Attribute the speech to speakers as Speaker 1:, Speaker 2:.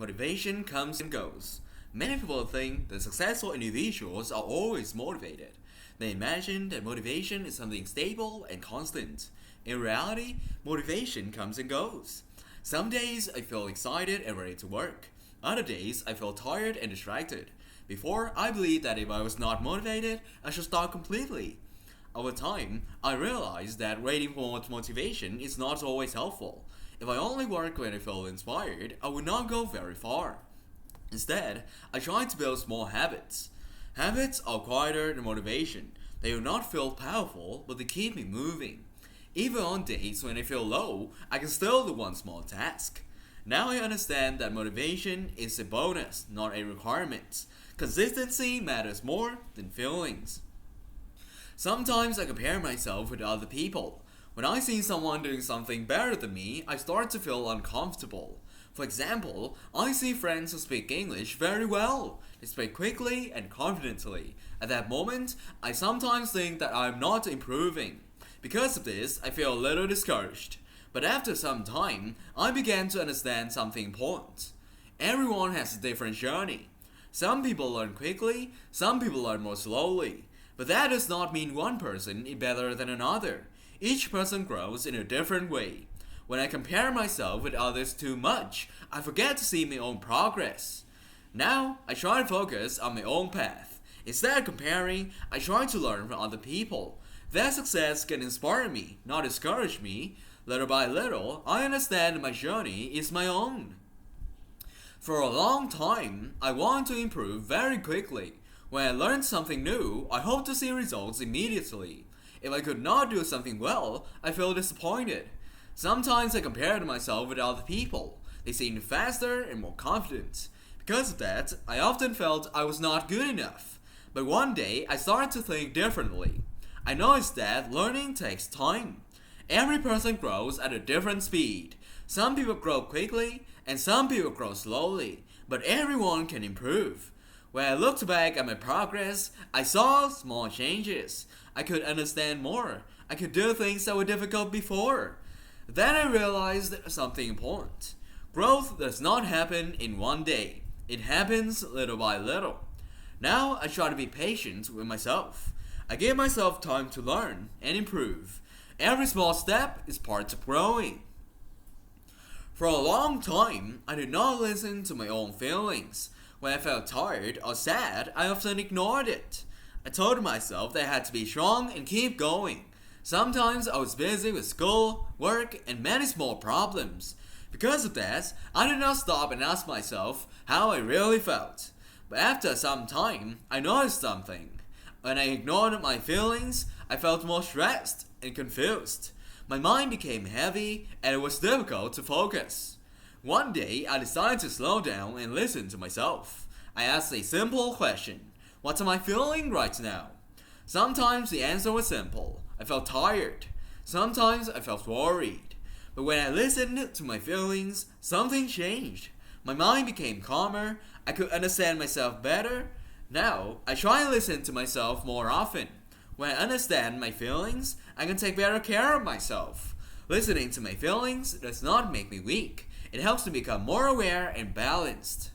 Speaker 1: Motivation comes and goes. Many people think that successful individuals are always motivated. They imagine that motivation is something stable and constant. In reality, motivation comes and goes. Some days I feel excited and ready to work. Other days I feel tired and distracted. Before, I believed that if I was not motivated, I should stop completely. Over time, I realized that waiting for motivation is not always helpful. If I only work when I feel inspired, I would not go very far. Instead, I try to build small habits. Habits are quieter than motivation. They do not feel powerful, but they keep me moving. Even on days when I feel low, I can still do one small task. Now I understand that motivation is a bonus, not a requirement. Consistency matters more than feelings. Sometimes I compare myself with other people. When I see someone doing something better than me, I start to feel uncomfortable. For example, I see friends who speak English very well. They speak quickly and confidently. At that moment, I sometimes think that I am not improving. Because of this, I feel a little discouraged. But after some time, I began to understand something important. Everyone has a different journey. Some people learn quickly, some people learn more slowly. But that does not mean one person is better than another. Each person grows in a different way. When I compare myself with others too much, I forget to see my own progress. Now, I try to focus on my own path. Instead of comparing, I try to learn from other people. Their success can inspire me, not discourage me. Little by little, I understand that my journey is my own. For a long time, I want to improve very quickly. When I learn something new, I hope to see results immediately. If I could not do something well, I feel disappointed. Sometimes I compare myself with other people. They seem faster and more confident. Because of that, I often felt I was not good enough. But one day, I started to think differently. I noticed that learning takes time. Every person grows at a different speed. Some people grow quickly, and some people grow slowly. But everyone can improve. When I looked back at my progress, I saw small changes. I could understand more. I could do things that were difficult before. Then I realized something important. Growth does not happen in one day. It happens little by little. Now I try to be patient with myself. I give myself time to learn and improve. Every small step is part of growing. For a long time, I did not listen to my own feelings. When I felt tired or sad, I often ignored it. I told myself that I had to be strong and keep going. Sometimes I was busy with school, work, and many small problems. Because of that, I did not stop and ask myself how I really felt. But after some time, I noticed something. When I ignored my feelings, I felt more stressed and confused. My mind became heavy and it was difficult to focus. One day, I decided to slow down and listen to myself. I asked a simple question. What am I feeling right now? Sometimes the answer was simple. I felt tired. Sometimes I felt worried. But when I listened to my feelings, something changed. My mind became calmer. I could understand myself better. Now, I try to listen to myself more often. When I understand my feelings, I can take better care of myself. Listening to my feelings does not make me weak. It helps me become more aware and balanced.